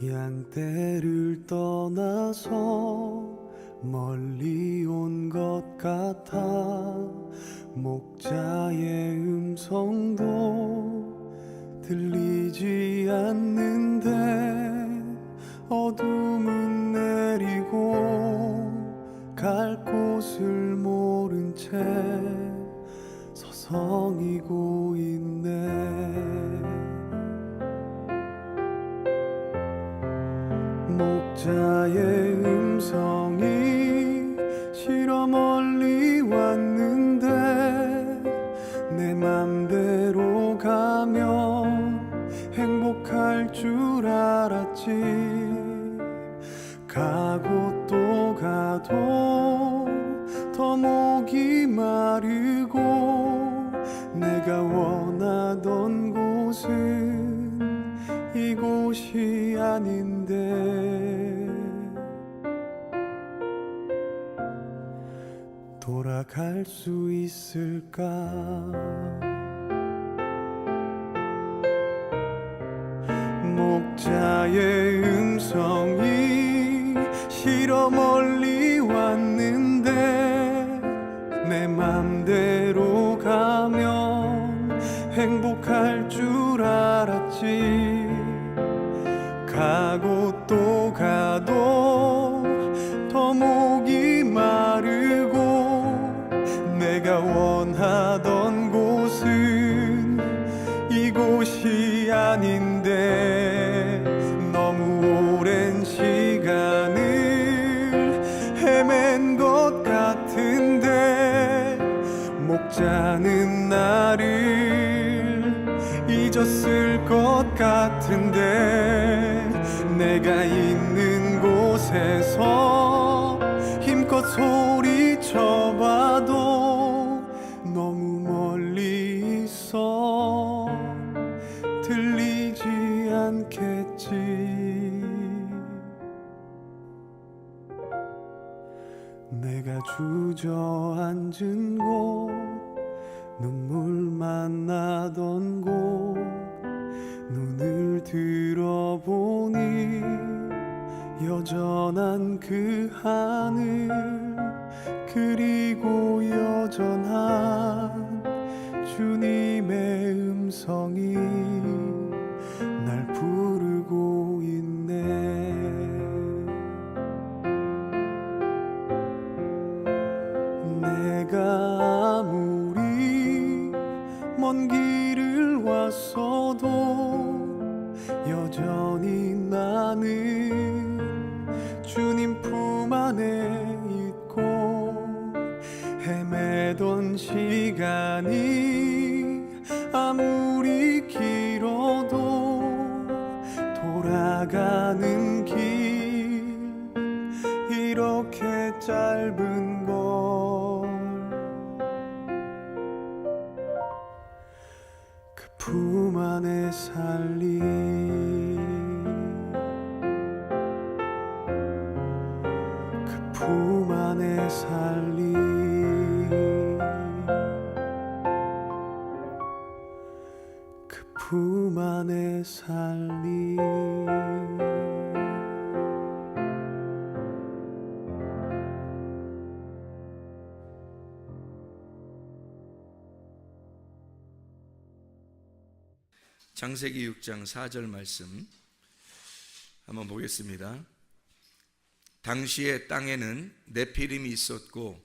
양떼를 떠나서 멀리 온 것 같아 목자의 음성도 들리지 않는데 어둠은 내리고 갈 곳을 모른 채 서성이고 있네. 목자의 음성이 싫어 멀리 왔는데 내 맘대로 가면 행복할 줄 알았지. 가고 또 가도 더 목이 마르고 내가 원하던 곳은 이곳이 아닌데 돌아갈 수 있을까? 목자의 음성이 싫어 멀리 왔는데 내 맘대로 가면 행복할 줄 알았지. 가고 또 가도 더 목이 마르고 내가 원하던 곳은 이곳이 아닌데 너무 오랜 시간을 헤맨 것 같은데 목자는 나를 잊었을 것 같은데 내가 있는 곳에서 힘껏 소리쳐봐도 너무 멀리 있어 들리지 않겠지. 내가 주저앉은 곳 눈물만 나던 곳 눈을 들어보니 여전한 그 하늘 그리고 여전한 주님의 음성이 날 부르고 있네. 내가 아무리 먼 길을 왔어도 여전히 나는 주님 품 안에 있고 헤매던 시간이 아무리 길어도 돌아가는 길 이렇게 짧은 걸 그 품 안에 살리 그 품 안에 살리 그 품 안에 살리. 창세기 6장 4절 말씀 한번 보겠습니다. 당시에 땅에는 네피림이 있었고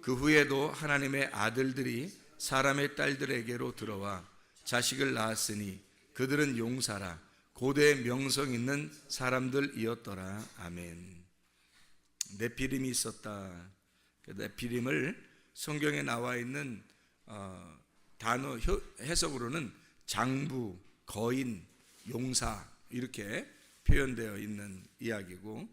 그 후에도 하나님의 아들들이 사람의 딸들에게로 들어와 자식을 낳았으니 그들은 용사라 고대 명성 있는 사람들이었더라. 아멘. 네피림이 있었다. 네피림을 성경에 나와 있는 단어 해석으로는 장부, 거인, 용사 이렇게 표현되어 있는 이야기고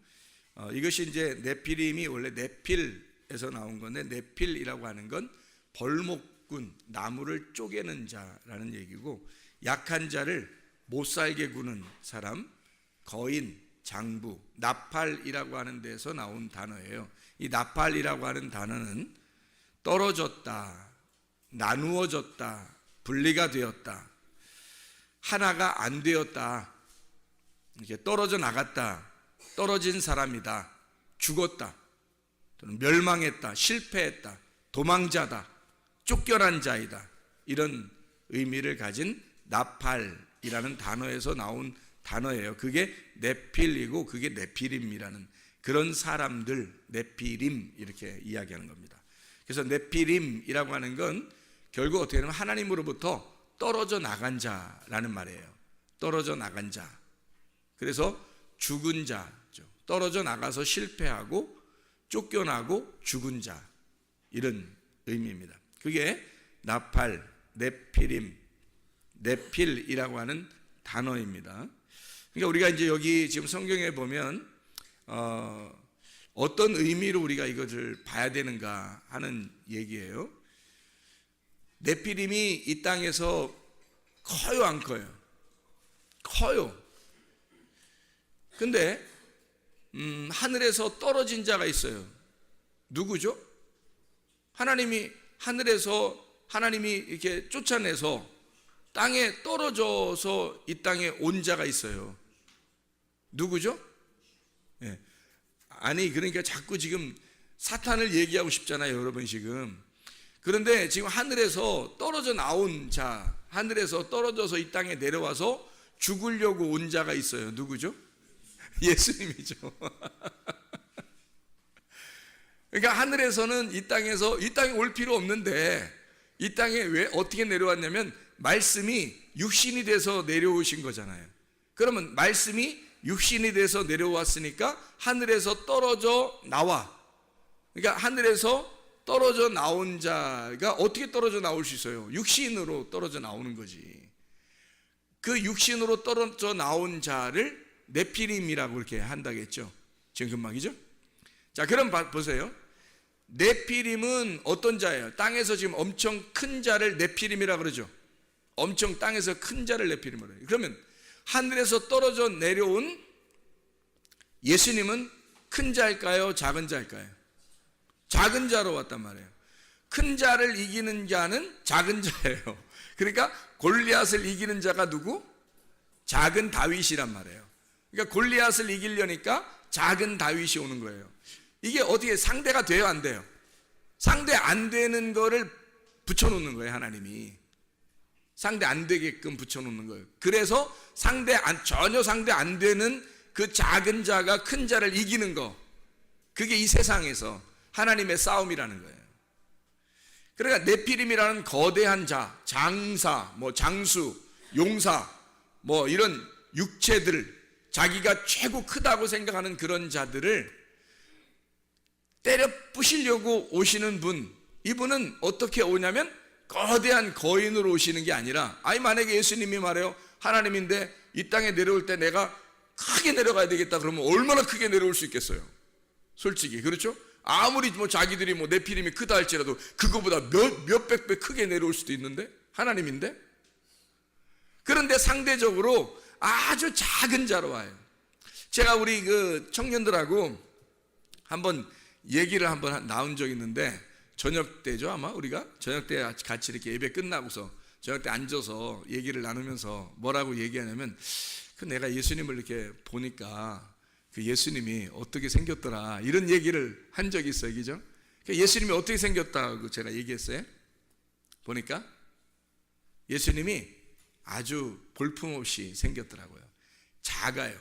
이것이 이제 네피림이 원래 네필에서 나온 건데 네필이라고 하는 건 벌목꾼, 나무를 쪼개는 자라는 얘기고 약한 자를 못 살게 구는 사람, 거인, 장부, 나팔이라고 하는 데서 나온 단어예요. 이 나팔이라고 하는 단어는 떨어졌다, 나누어졌다, 분리가 되었다, 하나가 안 되었다 이렇게 떨어져 나갔다, 떨어진 사람이다, 죽었다, 또는 멸망했다, 실패했다, 도망자다, 쫓겨난 자이다, 이런 의미를 가진 나팔이라는 단어에서 나온 단어예요. 그게 네필이고 그게 네피림이라는 그런 사람들, 네피림 이렇게 이야기하는 겁니다. 그래서 네피림이라고 하는 건 결국 어떻게 보면 하나님으로부터 떨어져 나간 자라는 말이에요. 떨어져 나간 자. 그래서 죽은 자죠. 떨어져 나가서 실패하고 쫓겨나고 죽은 자, 이런 의미입니다. 그게 나팔, 네피림, 네필이라고 하는 단어입니다. 그러니까 우리가 이제 여기 지금 성경에 보면 어떤 의미로 우리가 이것을 봐야 되는가 하는 얘기예요. 네피림이 이 땅에서 커요, 안 커요? 커요. 근데 하늘에서 떨어진 자가 있어요. 누구죠? 하나님이 하늘에서 하나님이 이렇게 쫓아내서 땅에 떨어져서 이 땅에 온 자가 있어요. 누구죠? 예. 아니 그러니까 자꾸 지금 사탄을 얘기하고 싶잖아요, 여러분 지금. 그런데 지금 하늘에서 떨어져 나온 자, 하늘에서 떨어져서 이 땅에 내려와서 죽으려고 온 자가 있어요. 누구죠? 예수님이죠. 그러니까 하늘에서는 이 땅에 올 필요 없는데 이 땅에 왜 어떻게 내려왔냐면 말씀이 육신이 돼서 내려오신 거잖아요. 그러면 말씀이 육신이 돼서 내려왔으니까 하늘에서 떨어져 나와. 그러니까 하늘에서 떨어져 나온 자가 어떻게 떨어져 나올 수 있어요? 육신으로 떨어져 나오는 거지. 그 육신으로 떨어져 나온 자를 네피림이라고 이렇게 한다겠죠. 지금 금방이죠? 자, 그럼 보세요. 네피림은 어떤 자예요? 땅에서 지금 엄청 큰 자를 네피림이라고 그러죠. 엄청 땅에서 큰 자를 네피림이라고 해요. 그러면 하늘에서 떨어져 내려온 예수님은 큰 자일까요? 작은 자일까요? 작은 자로 왔단 말이에요. 큰 자를 이기는 자는 작은 자예요. 그러니까 골리앗을 이기는 자가 누구? 작은 다윗이란 말이에요. 그러니까 골리앗을 이기려니까 작은 다윗이 오는 거예요. 이게 어떻게 상대가 돼요, 안 돼요? 상대 안 되는 거를 붙여놓는 거예요, 하나님이. 상대 안 되게끔 붙여놓는 거예요. 그래서 전혀 상대 안 되는 그 작은 자가 큰 자를 이기는 거, 그게 이 세상에서 하나님의 싸움이라는 거예요. 그러니까 네피림이라는 거대한 자, 장사, 장수, 용사, 이런 육체들, 자기가 최고 크다고 생각하는 그런 자들을 때려 부시려고 오시는 분, 이분은 어떻게 오냐면 거대한 거인으로 오시는 게 아니라, 만약에 예수님이 말해요, 하나님인데 이 땅에 내려올 때 내가 크게 내려가야 되겠다 그러면 얼마나 크게 내려올 수 있겠어요? 솔직히 그렇죠? 아무리 자기들이 네피림이 크다 할지라도 그거보다 몇백 배 크게 내려올 수도 있는데, 하나님인데. 그런데 상대적으로 아주 작은 자로 와요. 제가 우리 그 청년들하고 한번 얘기를 나온 적이 있는데, 저녁 때죠, 아마 우리가 저녁 때 같이 이렇게 예배 끝나고서 저녁 때 앉아서 얘기를 나누면서 뭐라고 얘기하냐면, 내가 예수님을 이렇게 보니까 그 예수님이 어떻게 생겼더라, 이런 얘기를 한 적이 있어요, 그죠? 예수님이 어떻게 생겼다고 제가 얘기했어요. 보니까 예수님이 아주 볼품없이 생겼더라고요. 작아요.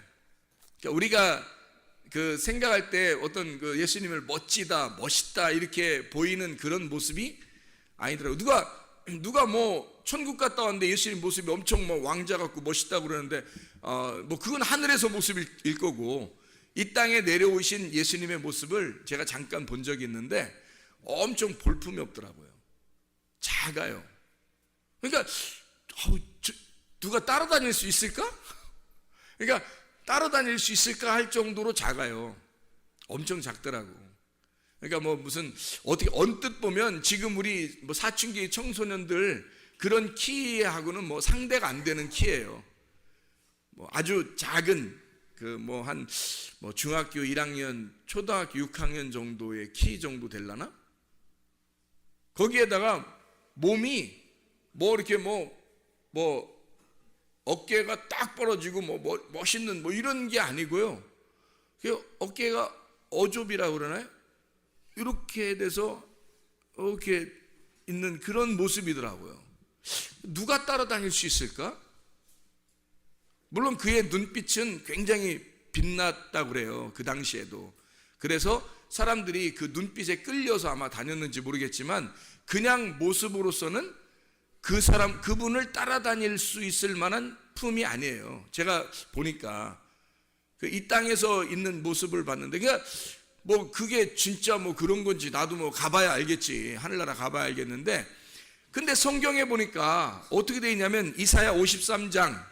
그러니까 우리가 그 생각할 때 어떤 그 예수님을 멋있다 이렇게 보이는 그런 모습이 아니더라고요. 누가 천국 갔다 왔는데 예수님 모습이 엄청 왕자 같고 멋있다고 그러는데 그건 하늘에서 모습일 거고, 이 땅에 내려오신 예수님의 모습을 제가 잠깐 본 적이 있는데 엄청 볼품이 없더라고요. 작아요. 그러니까 누가 따라다닐 수 있을까? 그러니까 따라다닐 수 있을까 할 정도로 작아요. 엄청 작더라고. 그러니까 무슨 어떻게 언뜻 보면 지금 우리 사춘기 청소년들 그런 키하고는 상대가 안 되는 키예요. 아주 작은 중학교 1학년, 초등학교 6학년 정도의 키 정도 되려나? 거기에다가 몸이 이렇게 어깨가 딱 벌어지고 멋있는 이런 게 아니고요. 어깨가 어좁이라고 그러나요? 이렇게 돼서 이렇게 있는 그런 모습이더라고요. 누가 따라다닐 수 있을까? 물론 그의 눈빛은 굉장히 빛났다고 그래요. 그 당시에도. 그래서 사람들이 그 눈빛에 끌려서 아마 다녔는지 모르겠지만 그냥 모습으로서는 그분을 따라다닐 수 있을 만한 품이 아니에요. 제가 보니까 이 땅에서 있는 모습을 봤는데, 그러니까 그게 진짜 그런 건지 나도 가봐야 알겠지. 하늘나라 가봐야 알겠는데, 근데 성경에 보니까 어떻게 되어 있냐면 이사야 53장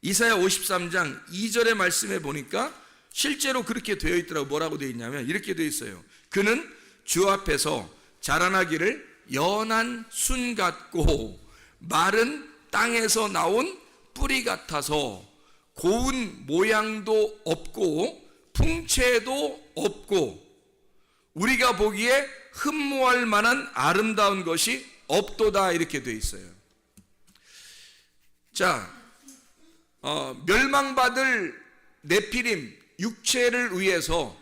2절의 말씀에 보니까 실제로 그렇게 되어 있더라고. 뭐라고 되어 있냐면 이렇게 되어 있어요. 그는 주 앞에서 자라나기를 연한 순 같고 마른 땅에서 나온 뿌리 같아서 고운 모양도 없고 풍채도 없고 우리가 보기에 흠모할 만한 아름다운 것이 없도다. 이렇게 되어 있어요. 자, 멸망받을 네피림 육체를 위해서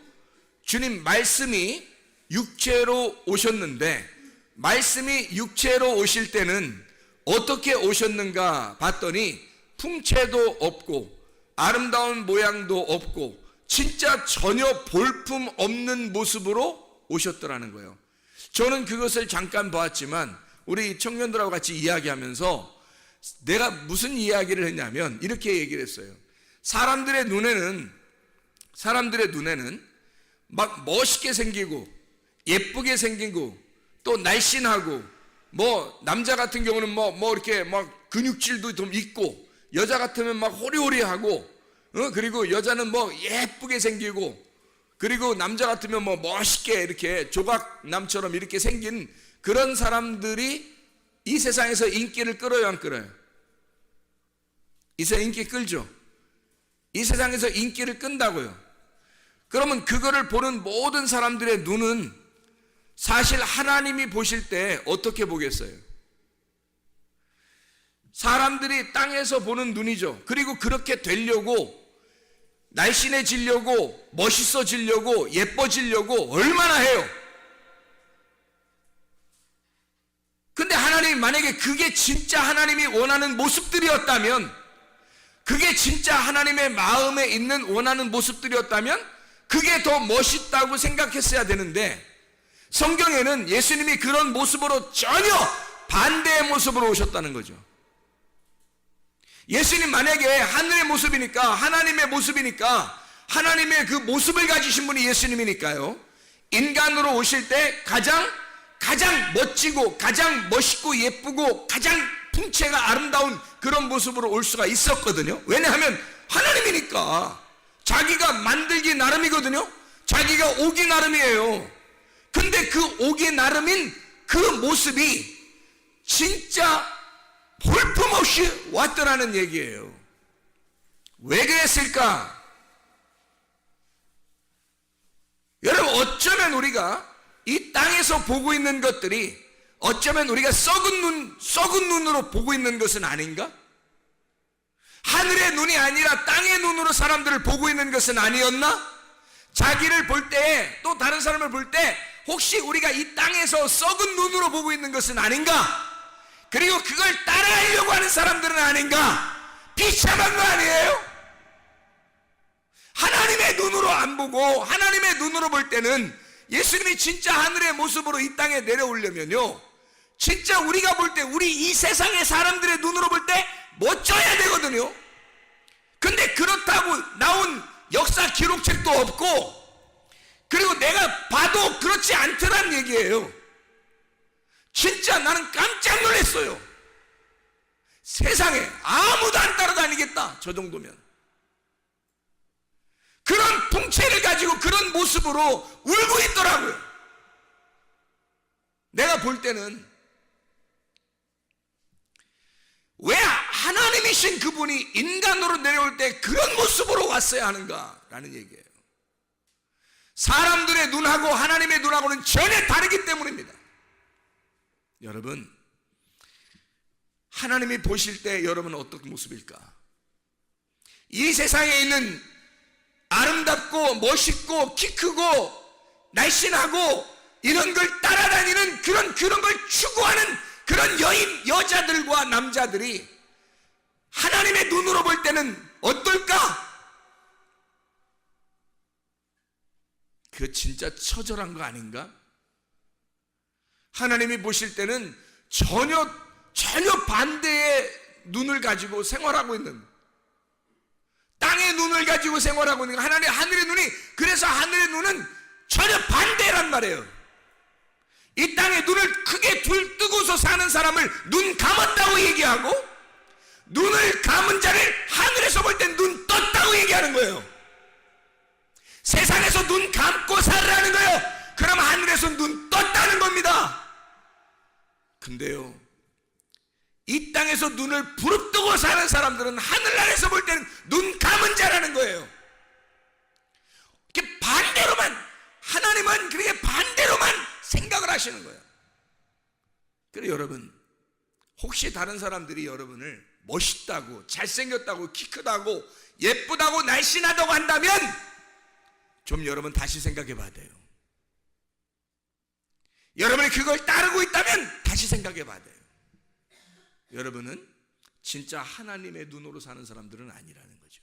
주님 말씀이 육체로 오셨는데, 말씀이 육체로 오실 때는 어떻게 오셨는가 봤더니 풍채도 없고 아름다운 모양도 없고 진짜 전혀 볼품 없는 모습으로 오셨더라는 거예요. 저는 그것을 잠깐 보았지만 우리 청년들하고 같이 이야기하면서 내가 무슨 이야기를 했냐면 이렇게 얘기를 했어요. 사람들의 눈에는 막 멋있게 생기고 예쁘게 생기고 또 날씬하고 남자 같은 경우는 이렇게 근육질도 좀 있고 여자 같으면 막 호리호리하고 그리고 여자는 예쁘게 생기고 그리고 남자 같으면 멋있게 이렇게 조각남처럼 이렇게 생긴 그런 사람들이 이 세상에서 인기를 끌어요, 안 끌어요? 이 세상 인기 끌죠? 이 세상에서 인기를 끈다고요. 그러면 그거를 보는 모든 사람들의 눈은 사실 하나님이 보실 때 어떻게 보겠어요? 사람들이 땅에서 보는 눈이죠. 그리고 그렇게 되려고 날씬해지려고 멋있어지려고 예뻐지려고 얼마나 해요. 근데 하나님이 만약에 그게 진짜 하나님이 원하는 모습들이었다면, 그게 진짜 하나님의 마음에 있는 원하는 모습들이었다면 그게 더 멋있다고 생각했어야 되는데, 성경에는 예수님이 그런 모습으로 전혀 반대의 모습으로 오셨다는 거죠. 예수님 만약에 하늘의 모습이니까, 하나님의 모습이니까, 하나님의 그 모습을 가지신 분이 예수님이니까요, 인간으로 오실 때 가장 멋지고 가장 멋있고 예쁘고 가장 풍채가 아름다운 그런 모습으로 올 수가 있었거든요. 왜냐하면 하나님이니까. 자기가 만들기 나름이거든요. 자기가 오기 나름이에요. 근데 그 오기 나름인 그 모습이 진짜 볼품없이 왔더라는 얘기예요. 왜 그랬을까? 여러분, 어쩌면 우리가 이 땅에서 보고 있는 것들이 어쩌면 우리가 썩은 눈으로 보고 있는 것은 아닌가? 하늘의 눈이 아니라 땅의 눈으로 사람들을 보고 있는 것은 아니었나? 자기를 볼 때, 또 다른 사람을 볼 때 혹시 우리가 이 땅에서 썩은 눈으로 보고 있는 것은 아닌가? 그리고 그걸 따라하려고 하는 사람들은 아닌가? 비참한 거 아니에요? 하나님의 눈으로 안 보고 하나님의 눈으로 볼 때는, 예수님이 진짜 하늘의 모습으로 이 땅에 내려오려면요, 진짜 우리가 볼 때, 우리 이 세상의 사람들의 눈으로 볼 때 멋져야 되거든요. 근데 그렇다고 나온 역사 기록책도 없고, 그리고 내가 봐도 그렇지 않더란 얘기예요. 진짜 나는 깜짝 놀랐어요. 세상에 아무도 안 따라다니겠다, 저 정도면. 그런 풍채를 가지고 그런 모습으로 울고 있더라고요. 내가 볼 때는 왜 하나님이신 그분이 인간으로 내려올 때 그런 모습으로 왔어야 하는가라는 얘기예요. 사람들의 눈하고 하나님의 눈하고는 전혀 다르기 때문입니다. 여러분, 하나님이 보실 때 여러분은 어떤 모습일까? 이 세상에 있는 아름답고 멋있고 키 크고 날씬하고 이런 걸 따라다니는 그런 걸 추구하는 그런 여자들과 남자들이 하나님의 눈으로 볼 때는 어떨까? 그 진짜 처절한 거 아닌가? 하나님이 보실 때는 전혀 반대의 눈을 가지고 생활하고 있는, 땅의 눈을 가지고 생활하고 있는 하늘의 눈이, 그래서 하늘의 눈은 전혀 반대란 말이에요. 이 땅에 눈을 크게 뜨고서 사는 사람을 눈 감았다고 얘기하고, 눈을 감은 자를 하늘에서 볼 땐 눈 떴다고 얘기하는 거예요. 세상에서 눈 감고 살라는 거예요. 그럼 하늘에서 눈 떴다는 겁니다. 근데요, 이 땅에서 눈을 부릅뜨고 사는 사람들은 하늘나라에서 볼 때는 눈 감은 자라는 거예요. 이렇게 반대로만, 하나님은 그렇게 반대로만 생각을 하시는 거예요. 그래서 여러분, 혹시 다른 사람들이 여러분을 멋있다고, 잘생겼다고, 키 크다고, 예쁘다고, 날씬하다고 한다면 좀 여러분 다시 생각해 봐야 돼요. 여러분이 그걸 따르고 있다면 다시 생각해 봐야 돼요. 여러분은 진짜 하나님의 눈으로 사는 사람들은 아니라는 거죠.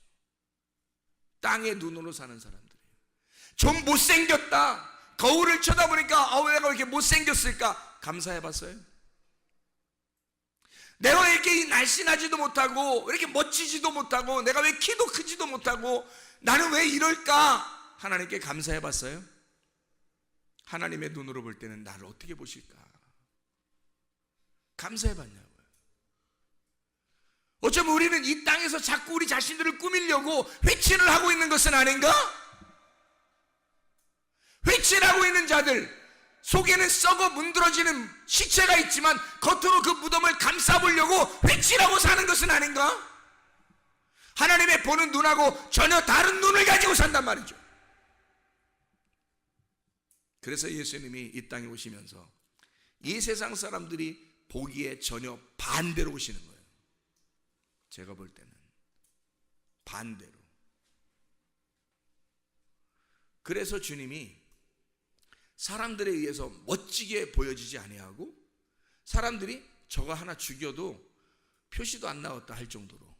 땅의 눈으로 사는 사람들이에요. 좀 못생겼다, 거울을 쳐다보니까 왜 내가 이렇게 못생겼을까? 감사해 봤어요? 내가 왜 이렇게 날씬하지도 못하고, 이렇게 멋지지도 못하고, 내가 왜 키도 크지도 못하고, 나는 왜 이럴까? 하나님께 감사해 봤어요? 하나님의 눈으로 볼 때는 나를 어떻게 보실까? 감사해 봤냐고요. 어쩌면 우리는 이 땅에서 자꾸 우리 자신들을 꾸미려고 회치를 하고 있는 것은 아닌가? 회치를 하고 있는 자들, 속에는 썩어 문드러지는 시체가 있지만 겉으로 그 무덤을 감싸보려고 회치라고 사는 것은 아닌가? 하나님의 보는 눈하고 전혀 다른 눈을 가지고 산단 말이죠. 그래서 예수님이 이 땅에 오시면서 이 세상 사람들이 보기에 전혀 반대로 오시는 거예요. 제가 볼 때는 반대로. 그래서 주님이 사람들에 의해서 멋지게 보여지지 아니하고, 사람들이 저거 하나 죽여도 표시도 안 나왔다 할 정도로,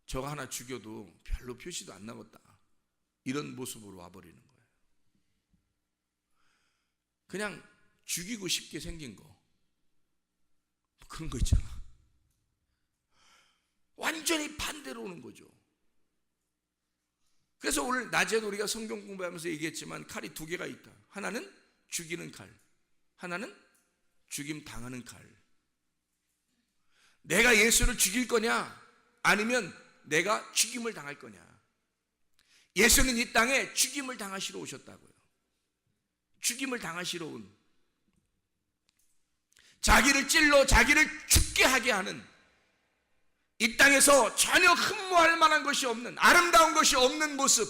저거 하나 죽여도 별로 표시도 안 나왔다, 이런 모습으로 와버리는 거예요. 그냥 죽이고 싶게 생긴 거, 그런 거 있잖아. 완전히 반대로 오는 거죠. 그래서 오늘 낮에도 우리가 성경 공부하면서 얘기했지만 칼이 두 개가 있다. 하나는 죽이는 칼, 하나는 죽임 당하는 칼. 내가 예수를 죽일 거냐, 아니면 내가 죽임을 당할 거냐. 예수는 이 땅에 죽임을 당하시러 오셨다고요. 죽임을 당하시러 온, 자기를 찔러 자기를 죽게 하게 하는, 이 땅에서 전혀 흠모할 만한 것이 없는, 아름다운 것이 없는 모습.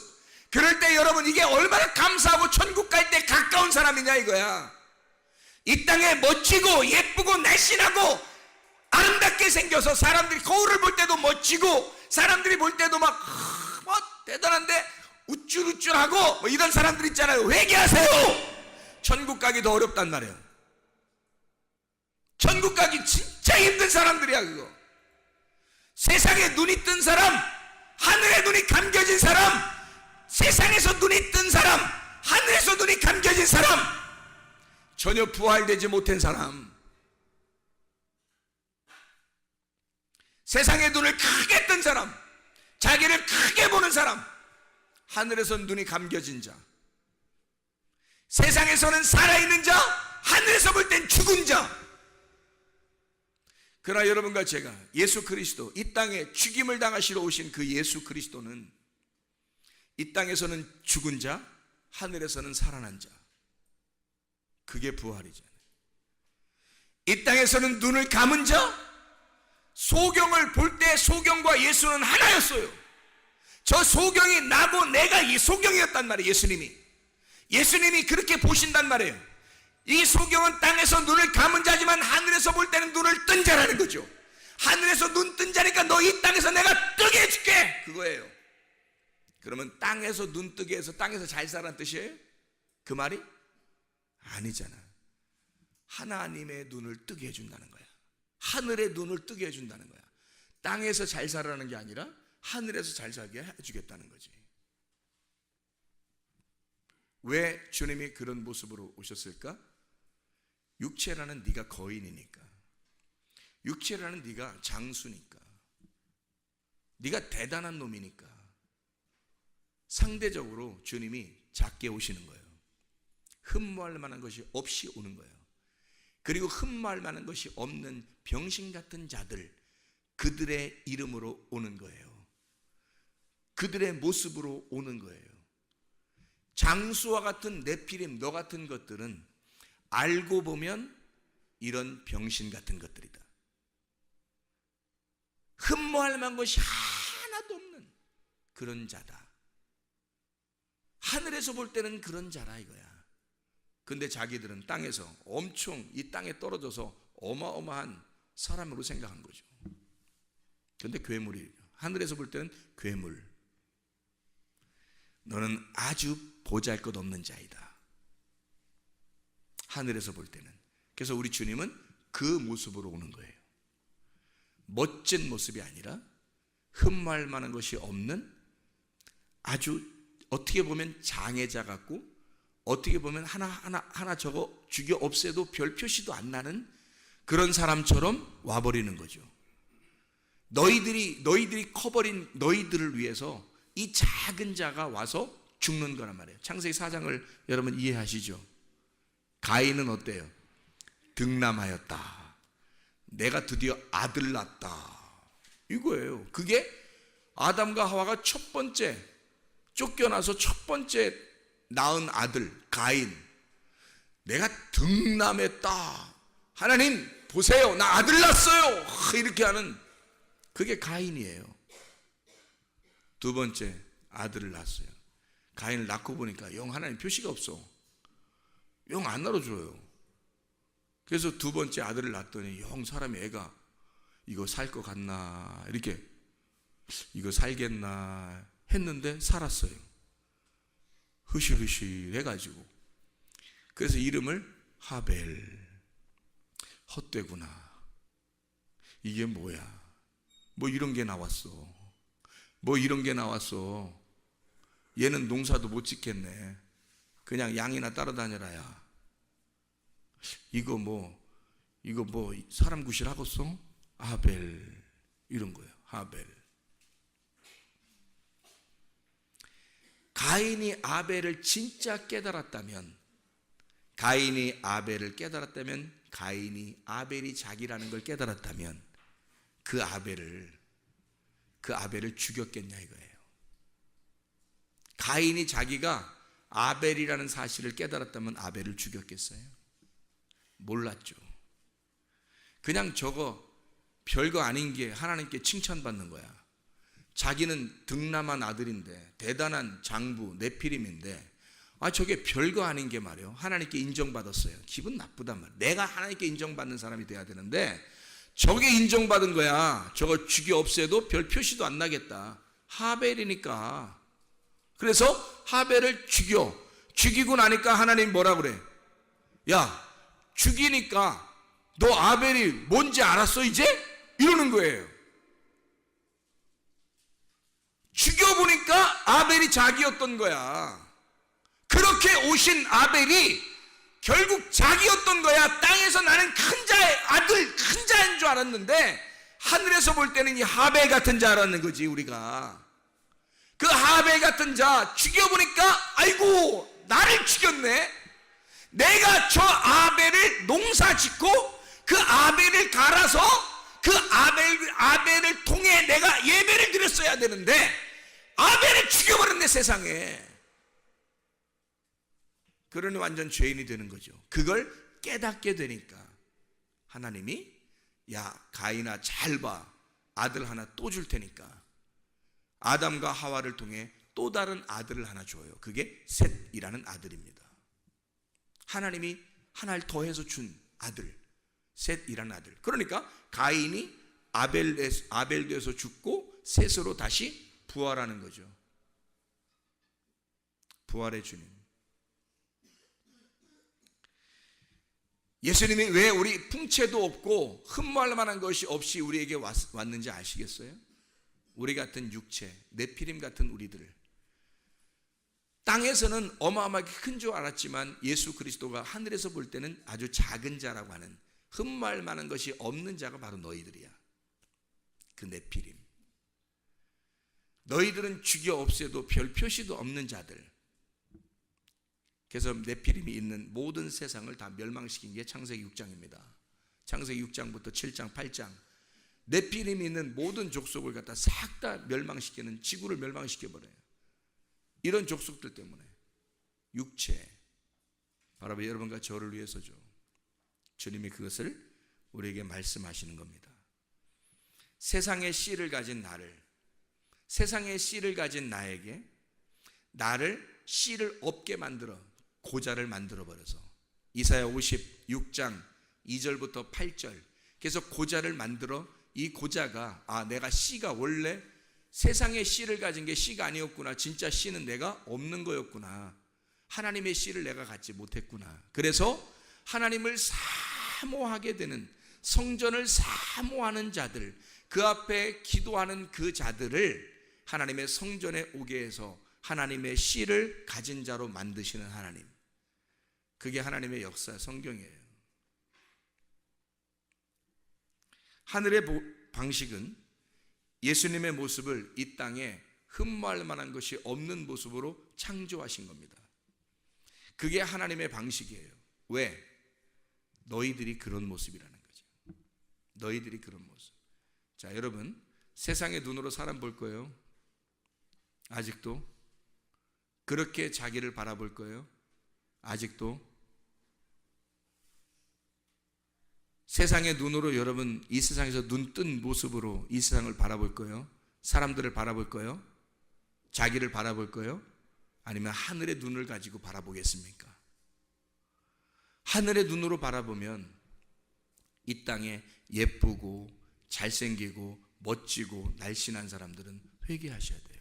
그럴 때 여러분, 이게 얼마나 감사하고 천국 갈 때 가까운 사람이냐 이거야. 이 땅에 멋지고 예쁘고 날씬하고 아름답게 생겨서 사람들이 거울을 볼 때도 멋지고, 사람들이 볼 때도 막 대단한데 우쭐우쭐하고 뭐 이런 사람들 있잖아요. 회개하세요. 천국 가기 더 어렵단 말이에요. 천국 가기 진짜 힘든 사람들이야 그거. 세상에 눈이 뜬 사람, 하늘에 눈이 감겨진 사람, 세상에서 눈이 뜬 사람, 하늘에서 눈이 감겨진 사람, 전혀 부활되지 못한 사람, 세상의 눈을 크게 뜬 사람, 자기를 크게 보는 사람, 하늘에서는 눈이 감겨진 자, 세상에서는 살아있는 자, 하늘에서 볼 땐 죽은 자. 그러나 여러분과 제가 예수 그리스도, 이 땅에 죽임을 당하시러 오신 그 예수 그리스도는 이 땅에서는 죽은 자, 하늘에서는 살아난 자. 그게 부활이잖아요. 이 땅에서는 눈을 감은 자, 소경을 볼 때 소경과 예수는 하나였어요. 저 소경이 나고 내가 이 소경이었단 말이에요. 예수님이 그렇게 보신단 말이에요. 이 소경은 땅에서 눈을 감은 자지만 하늘에서 볼 때는 눈을 뜬 자라는 거죠. 하늘에서 눈 뜬 자니까 너 이 땅에서 내가 뜨게 해줄게, 그거예요. 그러면 땅에서 눈 뜨게 해서 땅에서 잘 살라는 뜻이에요? 그 말이? 아니잖아. 하나님의 눈을 뜨게 해준다는 거야. 하늘의 눈을 뜨게 해준다는 거야. 땅에서 잘 살아라는 게 아니라 하늘에서 잘 살게 해주겠다는 거지. 왜 주님이 그런 모습으로 오셨을까? 육체라는 네가 거인이니까, 육체라는 네가 장수니까, 네가 대단한 놈이니까 상대적으로 주님이 작게 오시는 거예요. 흠모할 만한 것이 없이 오는 거예요. 그리고 흠모할 만한 것이 없는 병신 같은 자들, 그들의 이름으로 오는 거예요. 그들의 모습으로 오는 거예요. 장수와 같은 네피림, 너 같은 것들은 알고 보면 이런 병신 같은 것들이다. 흠모할 만한 것이 하나도 없는 그런 자다. 하늘에서 볼 때는 그런 자라 이거야. 근데 자기들은 땅에서 엄청 이 땅에 떨어져서 어마어마한 사람으로 생각한 거죠. 근데 괴물이에요. 하늘에서 볼 때는 괴물. 너는 아주 보잘것없는 자이다, 하늘에서 볼 때는. 그래서 우리 주님은 그 모습으로 오는 거예요. 멋진 모습이 아니라 흠모할 만한 것이 없는, 아주 어떻게 보면 장애자 같고, 어떻게 보면 하나 저거 죽여 없애도 별 표시도 안 나는 그런 사람처럼 와버리는 거죠. 너희들이 커버린 너희들을 위해서 이 작은 자가 와서 죽는 거란 말이에요. 창세기 4장을 여러분 이해하시죠? 가인은 어때요? 등남하였다. 내가 드디어 아들 낳았다, 이거예요. 그게 아담과 하와가 첫 번째 쫓겨나서 첫 번째 낳은 아들 가인. 내가 등남했다, 하나님 보세요, 나 아들 낳았어요, 이렇게 하는 그게 가인이에요. 두 번째 아들을 낳았어요. 가인을 낳고 보니까 영 하나님 표시가 없어. 영 안 낳아줘요. 그래서 두 번째 아들을 낳았더니 영 사람이 애가 이거 살 것 같나, 이렇게 이거 살겠나 했는데 살았어요. 흐실흐실 해가지고. 그래서 이름을 하벨. 헛되구나, 이게 뭐야, 뭐 이런 게 나왔어, 뭐 이런 게 나왔어. 얘는 농사도 못 짓겠네, 그냥 양이나 따라다녀라야. 이거 뭐 사람 구실하겠어? 하벨, 이런 거예요. 하벨. 가인이 아벨을 진짜 깨달았다면, 가인이 아벨이 자기라는 걸 깨달았다면 그 아벨을 죽였겠냐 이거예요. 가인이 자기가 아벨이라는 사실을 깨달았다면 아벨을 죽였겠어요? 몰랐죠. 그냥 저거 별거 아닌 게 하나님께 칭찬받는 거야. 자기는 등남한 아들인데, 대단한 장부 네피림인데, 저게 별거 아닌 게 말이에요. 하나님께 인정받았어요. 기분 나쁘단 말이에요. 내가 하나님께 인정받는 사람이 돼야 되는데 저게 인정받은 거야. 저거 죽여 없애도 별 표시도 안 나겠다. 하벨이니까. 그래서 하벨을 죽이고 나니까 하나님 뭐라 그래? 야, 죽이니까 너 아벨이 뭔지 알았어 이제? 이러는 거예요. 죽여보니까 아벨이 자기였던 거야. 그렇게 오신 아벨이 결국 자기였던 거야. 땅에서 나는 큰 자의 아들, 큰 자인 줄 알았는데 하늘에서 볼 때는 이 하벨 같은 자 알았는 거지. 우리가 그 하벨 같은 자 죽여보니까 아이고 나를 죽였네. 내가 저 아벨을 농사 짓고 그 아벨을 갈아서 그 아벨을 통해 내가 예배를 드렸어야 되는데 아벨을 죽여버렸네 세상에. 그러니 완전 죄인이 되는 거죠. 그걸 깨닫게 되니까 하나님이 야 가인아 잘 봐, 아들 하나 또 줄 테니까 아담과 하와를 통해 또 다른 아들을 하나 줘요. 그게 셋이라는 아들입니다. 하나님이 하나를 더해서 준 아들, 셋이라는 아들. 그러니까 가인이 아벨되어서 죽고 셋으로 다시 부활하는 거죠. 부활의 주님. 예수님이 왜 우리 풍채도 없고 흠모할 만한 것이 없이 우리에게 왔는지 아시겠어요? 우리 같은 육체, 네피림 같은 우리들, 땅에서는 어마어마하게 큰 줄 알았지만 예수 그리스도가 하늘에서 볼 때는 아주 작은 자라고 하는, 흠모할 만한 것이 없는 자가 바로 너희들이야. 그 네피림. 너희들은 죽여 없애도 별 표시도 없는 자들. 그래서 네피림이 있는 모든 세상을 다 멸망시킨 게 창세기 6장입니다. 창세기 6장부터 7장, 8장. 네피림이 있는 모든 족속을 갖다 싹 다 멸망시키는, 지구를 멸망시켜버려요. 이런 족속들 때문에. 육체. 바로 여러분과 저를 위해서죠. 주님이 그것을 우리에게 말씀하시는 겁니다. 세상의 씨를 가진 나를, 세상의 씨를 가진 나에게 나를 씨를 없게 만들어 고자를 만들어 버려서, 이사야 56장 2절부터 8절. 그래서 고자를 만들어, 이 고자가 내가 씨가 원래 세상의 씨를 가진 게 씨가 아니었구나, 진짜 씨는 내가 없는 거였구나, 하나님의 씨를 내가 갖지 못했구나. 그래서 하나님을 사모하게 되는, 성전을 사모하는 자들, 그 앞에 기도하는 그 자들을 하나님의 성전에 오게 해서 하나님의 씨를 가진 자로 만드시는 하나님. 그게 하나님의 역사, 성경이에요. 하늘의 방식은 예수님의 모습을 이 땅에 흠모할 만한 것이 없는 모습으로 창조하신 겁니다. 그게 하나님의 방식이에요. 왜? 너희들이 그런 모습이라는 거죠. 너희들이 그런 모습. 자, 여러분, 세상의 눈으로 사람 볼 거예요? 아직도? 그렇게 자기를 바라볼 거예요? 아직도? 세상의 눈으로 여러분 이 세상에서 눈 뜬 모습으로 이 세상을 바라볼 거예요? 사람들을 바라볼 거예요? 자기를 바라볼 거예요? 아니면 하늘의 눈을 가지고 바라보겠습니까? 하늘의 눈으로 바라보면 이 땅에 예쁘고 잘생기고 멋지고 날씬한 사람들은 회개하셔야 돼요.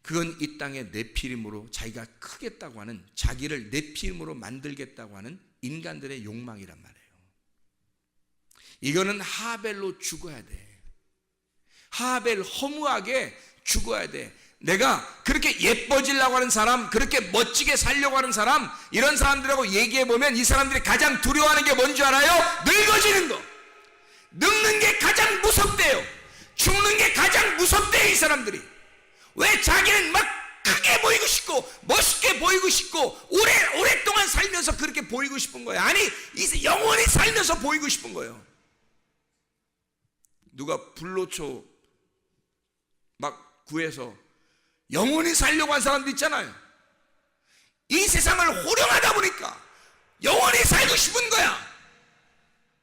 그건 이 땅의 네피림으로 자기가 크겠다고 하는, 자기를 네피림으로 만들겠다고 하는 인간들의 욕망이란 말이에요. 이거는 하벨로 죽어야 돼. 하벨, 허무하게 죽어야 돼. 내가 그렇게 예뻐지려고 하는 사람, 그렇게 멋지게 살려고 하는 사람, 이런 사람들하고 얘기해보면 이 사람들이 가장 두려워하는 게 뭔지 알아요? 늙어지는 거. 늙는 게 가장 무섭대요. 죽는 게 가장 무섭대요, 이 사람들이. 왜? 자기는 막 크게 보이고 싶고 멋있게 보이고 싶고 오랫동안 살면서 그렇게 보이고 싶은 거예요. 아니, 영원히 살면서 보이고 싶은 거예요. 누가 불로초 막 구해서 영원히 살려고 한 사람도 있잖아요. 이 세상을 호령하다 보니까 영원히 살고 싶은 거야.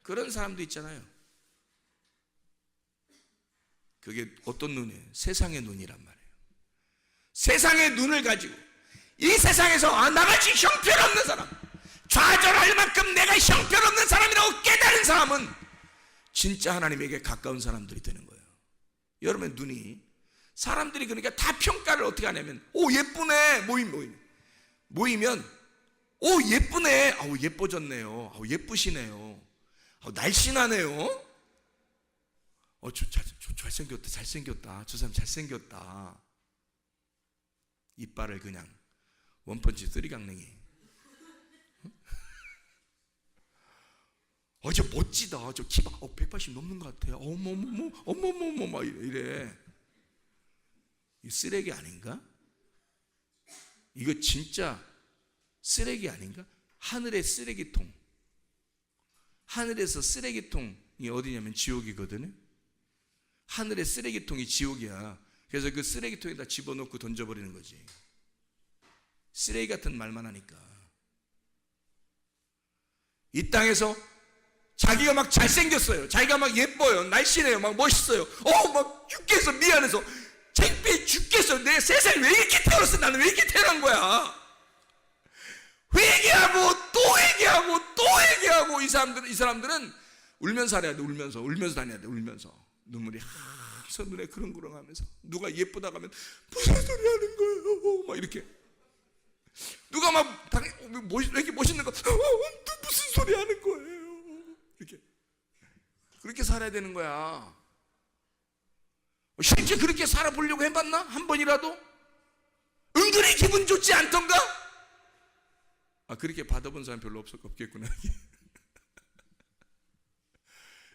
그런 사람도 있잖아요. 그게 어떤 눈이에요? 세상의 눈이란 말이에요. 세상의 눈을 가지고 이 세상에서 나같이 형편없는 사람, 좌절할 만큼 내가 형편없는 사람이라고 깨달은 사람은 진짜 하나님에게 가까운 사람들이 되는 거예요. 여러분의 눈이, 사람들이 그러니까 다 평가를 어떻게 하냐면, 오 예쁘네, 모이면 오 예쁘네, 아우 예뻐졌네요, 아우 예쁘시네요, 아우 날씬하네요, 잘생겼다, 저 사람 잘생겼다. 이빨을 그냥 원펀치 쓰리강냉이. 저 멋지다, 저 키가 180 넘는 것 같아, 어머머머 막 이래. 이 쓰레기 아닌가? 이거 진짜 쓰레기 아닌가? 하늘의 쓰레기통. 하늘에서 쓰레기통이 어디냐면 지옥이거든요. 하늘의 쓰레기통이 지옥이야. 그래서 그 쓰레기통에다 집어넣고 던져버리는 거지. 쓰레기 같은 말만 하니까. 이 땅에서 자기가 막 잘생겼어요, 자기가 막 예뻐요, 날씬해요, 막 멋있어요, 막 죽겠어, 미안해서 창피해 죽겠어, 내 세상에 왜 이렇게 태어났어, 나는 왜 이렇게 태어난 거야. 회개하고 또 회개하고 또 회개하고 이 사람들은 울면서 하려야 돼. 울면서 다녀야 돼. 울면서 눈물이 항상 눈에 그렁그렁하면서 누가 예쁘다고 하면 무슨 소리 하는 거예요? 막 이렇게 누가 막 왜 이렇게 멋있는 거 무슨 소리 하는 거예요? 이렇게 그렇게 살아야 되는 거야. 실제 그렇게 살아보려고 해봤나? 한 번이라도? 은근히 기분 좋지 않던가? 그렇게 받아본 사람 별로 없겠구나.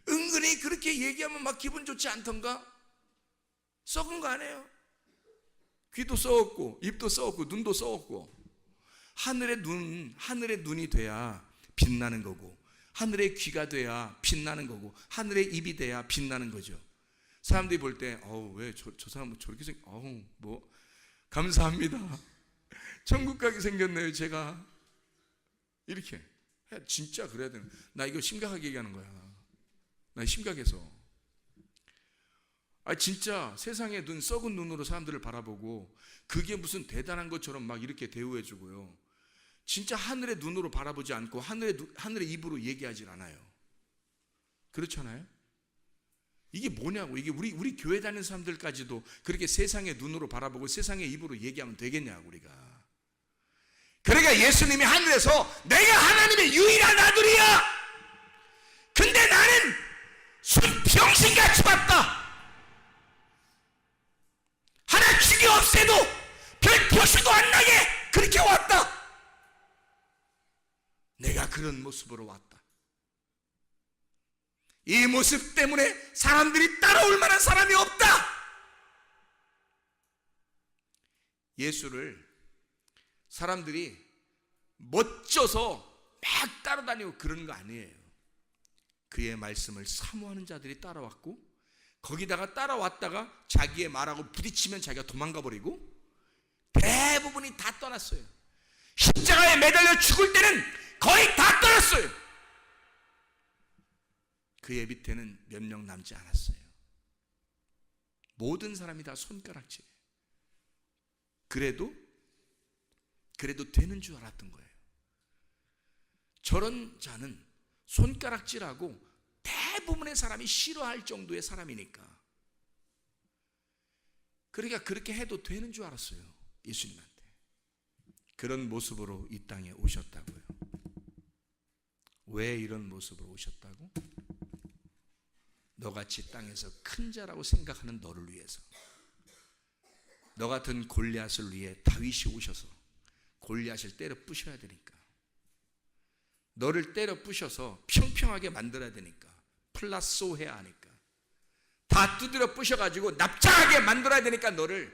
은근히 그렇게 얘기하면 막 기분 좋지 않던가? 썩은 거 아니에요? 귀도 썩었고 입도 썩었고 눈도 썩었고 하늘의 눈이 돼야 빛나는 거고 하늘의 귀가 돼야 빛나는 거고 하늘의 입이 돼야 빛나는 거죠. 사람들이 볼 때 왜 저 사람은 저렇게 뭐 감사합니다. 천국 가게 생겼네요. 제가 이렇게 진짜 그래야 되는. 나 이거 심각하게 얘기하는 거야. 나 심각해서. 진짜 세상의 눈, 썩은 눈으로 사람들을 바라보고 그게 무슨 대단한 것처럼 막 이렇게 대우해주고요. 진짜 하늘의 눈으로 바라보지 않고 하늘의 입으로 얘기하질 않아요. 그렇잖아요? 이게 뭐냐고. 이게 우리 교회 다니는 사람들까지도 그렇게 세상의 눈으로 바라보고 세상의 입으로 얘기하면 되겠냐고 우리가. 그러니까 예수님이 하늘에서 내가 하나님의 유일한 아들이야. 근데 나는 순평신같이 왔다. 하나 죽이 없애도 별 표시도 안 나게 그렇게 왔다. 내가 그런 모습으로 왔다. 이 모습 때문에 사람들이 따라올 만한 사람이 없다. 예수를 사람들이 멋져서 막 따라다니고 그런 거 아니에요. 그의 말씀을 사모하는 자들이 따라왔고 거기다가 따라왔다가 자기의 말하고 부딪히면 자기가 도망가 버리고 대부분이 다 떠났어요. 십자가에 매달려 죽을 때는 거의 다 떠났어요. 그의 밑에는 몇 명 남지 않았어요. 모든 사람이 다 손가락질이에요. 그래도 되는 줄 알았던 거예요. 저런 자는 손가락질하고 대부분의 사람이 싫어할 정도의 사람이니까. 그러니까 그렇게 해도 되는 줄 알았어요. 예수님한테. 그런 모습으로 이 땅에 오셨다고요. 왜 이런 모습으로 오셨다고? 너같이 땅에서 큰 자라고 생각하는 너를 위해서. 너 같은 골리앗을 위해 다윗이 오셔서 골리앗을 때려 부셔야 되니까. 너를 때려 부셔서 평평하게 만들어야 되니까. 플라소 해야 하니까. 다 두드려 부셔가지고 납작하게 만들어야 되니까 너를.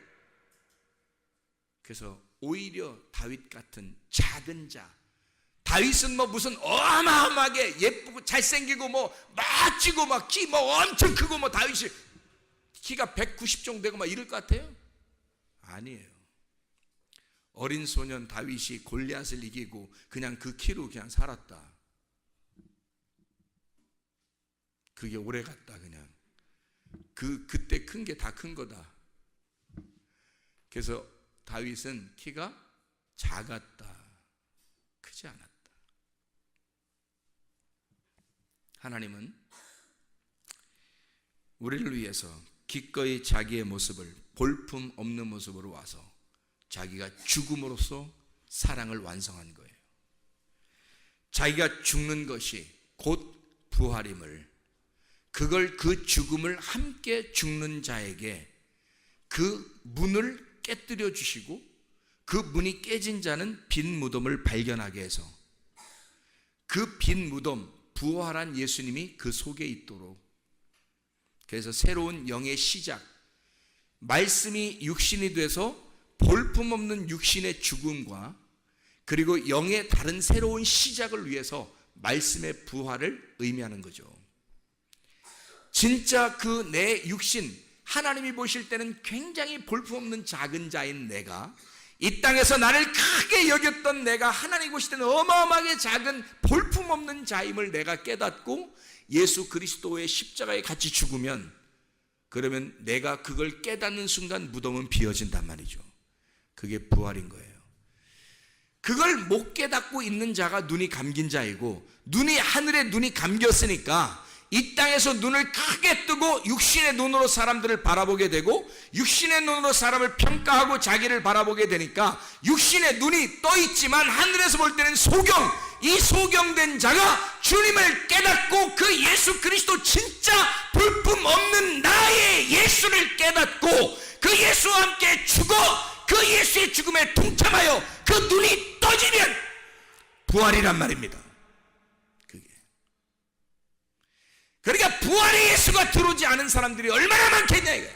그래서 오히려 다윗 같은 작은 자. 다윗은 뭐 무슨 어마어마하게 예쁘고 잘생기고 뭐 멋지고 막 키 뭐 엄청 크고 뭐 다윗이 키가 190 정도 되고 막 이럴 것 같아요? 아니에요. 어린 소년 다윗이 골리앗을 이기고 그냥 그 키로 그냥 살았다. 그게 오래 갔다 그냥. 그때 큰 게 다 큰 거다. 그래서 다윗은 키가 작았다. 크지 않았다. 하나님은 우리를 위해서 기꺼이 자기의 모습을 볼품 없는 모습으로 와서 자기가 죽음으로써 사랑을 완성한 거예요. 자기가 죽는 것이 곧 부활임을, 그걸 그 죽음을 함께 죽는 자에게 그 문을 깨뜨려 주시고 그 문이 깨진 자는 빈 무덤을 발견하게 해서 그 빈 무덤, 부활한 예수님이 그 속에 있도록, 그래서 새로운 영의 시작, 말씀이 육신이 돼서 볼품없는 육신의 죽음과 그리고 영의 다른 새로운 시작을 위해서 말씀의 부활을 의미하는 거죠. 진짜 그 내 육신, 하나님이 보실 때는 굉장히 볼품없는 작은 자인 내가, 이 땅에서 나를 크게 여겼던 내가 하나님 보실 때는 어마어마하게 작은 볼품없는 자임을 내가 깨닫고 예수 그리스도의 십자가에 같이 죽으면, 그러면 내가 그걸 깨닫는 순간 무덤은 비어진단 말이죠. 그게 부활인 거예요. 그걸 못 깨닫고 있는 자가 눈이 감긴 자이고, 눈이 하늘에 눈이 감겼으니까 이 땅에서 눈을 크게 뜨고 육신의 눈으로 사람들을 바라보게 되고 육신의 눈으로 사람을 평가하고 자기를 바라보게 되니까 육신의 눈이 떠 있지만 하늘에서 볼 때는 소경, 이 소경된 자가 주님을 깨닫고 그 예수 그리스도 진짜 볼품 없는 나의 예수를 깨닫고 그 예수와 함께 죽어 그 예수의 죽음에 동참하여 그 눈이 떠지면 부활이란 말입니다. 그러니까 부활의 예수가 들어오지 않은 사람들이 얼마나 많겠냐 이거야.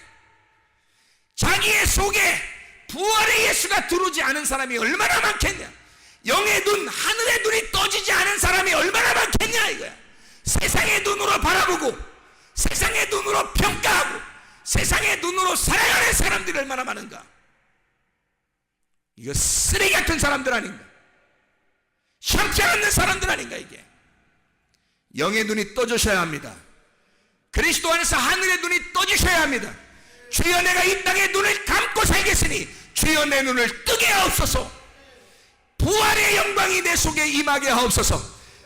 자기의 속에 부활의 예수가 들어오지 않은 사람이 얼마나 많겠냐. 영의 눈, 하늘의 눈이 떠지지 않은 사람이 얼마나 많겠냐 이거야. 세상의 눈으로 바라보고 세상의 눈으로 평가하고 세상의 눈으로 살아가는 사람들이 얼마나 많은가. 이거 쓰레기 같은 사람들 아닌가. 형편없는 사람들 아닌가. 이게 영의 눈이 떠주셔야 합니다. 그리스도 안에서 하늘의 눈이 떠주셔야 합니다. 주여 내가 이 땅의 눈을 감고 살겠으니 주여 내 눈을 뜨게 하옵소서. 부활의 영광이 내 속에 임하게 하옵소서.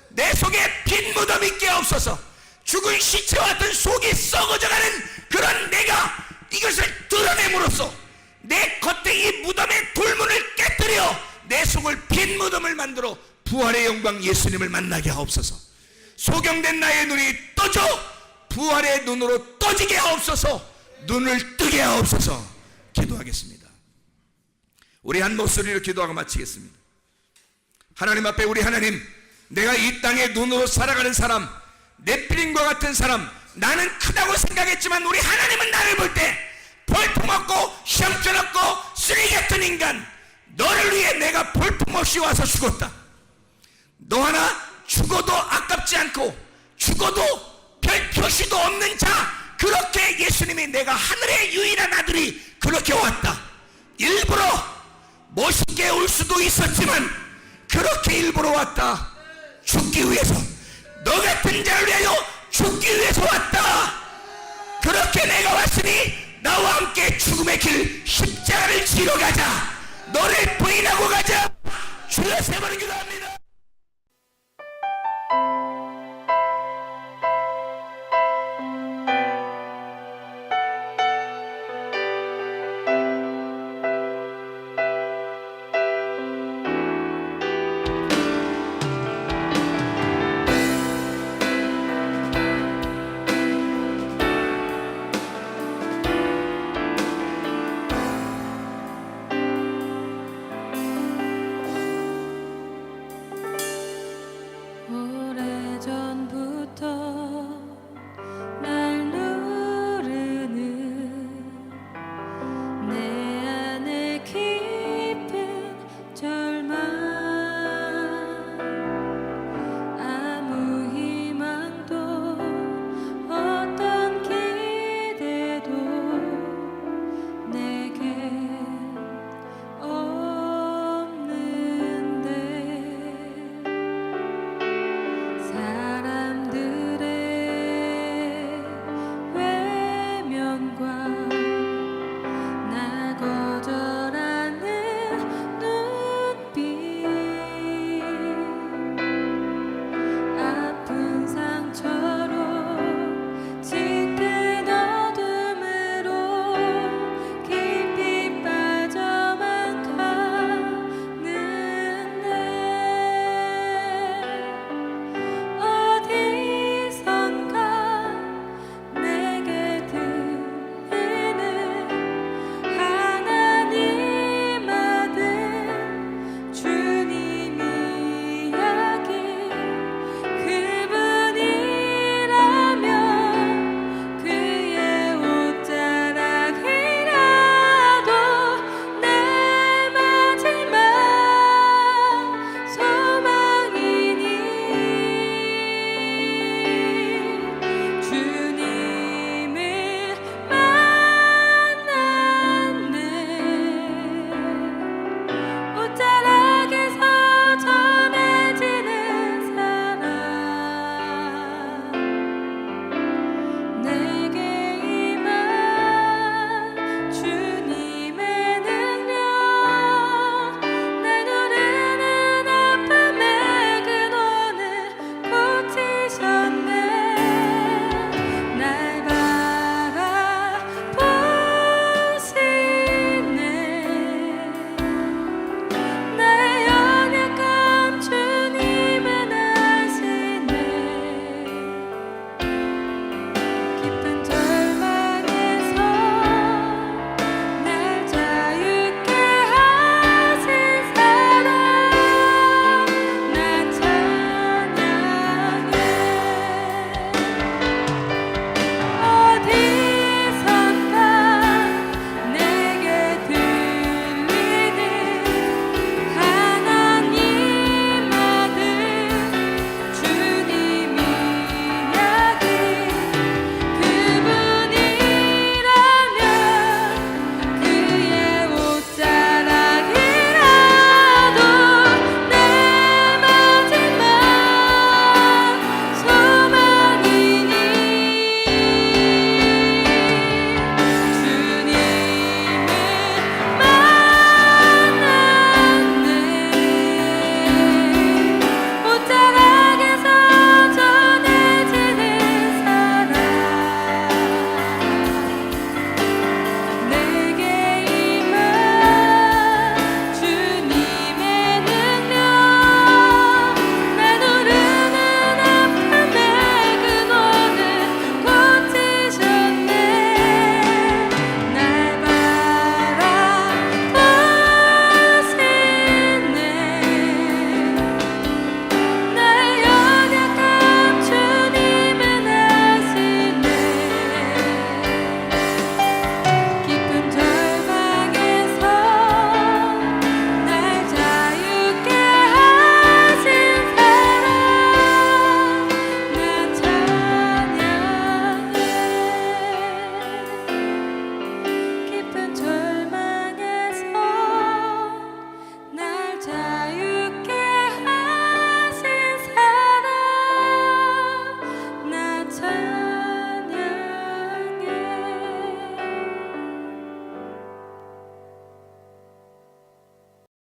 내 속에 빈 무덤 있게 하옵소서. 죽은 시체와 같은 속이 썩어져가는 그런 내가 이것을 드러냄으로써 내 겉에 이 무덤의 돌문을 깨뜨려 내 속을 빈 무덤을 만들어 부활의 영광 예수님을 만나게 하옵소서. 소경된 나의 눈이 떠져 부활의 눈으로 떠지게 하옵소서. 눈을 뜨게 하옵소서. 기도하겠습니다. 우리 한 목소리로 기도하고 마치겠습니다. 하나님 앞에 우리 하나님, 내가 이 땅에 눈으로 살아가는 사람, 네피림과 같은 사람, 나는 크다고 생각했지만 우리 하나님은 나를 볼 때 볼품없고 형편없고 쓰레기 같은 인간, 너를 위해 내가 볼품없이 와서 죽었다. 너 하나 죽어도 아깝지 않고 죽어도 별 표시도 없는 자, 그렇게 예수님이 내가 하늘의 유일한 아들이 그렇게 왔다. 일부러 멋있게 올 수도 있었지만 그렇게 일부러 왔다. 죽기 위해서, 너 같은 자를 위하여 죽기 위해서 왔다. 그렇게 내가 왔으니 나와 함께 죽음의 길 십자가를 지러 가자. 너를 부인하고 가자. 주여 세 번 기도합니다.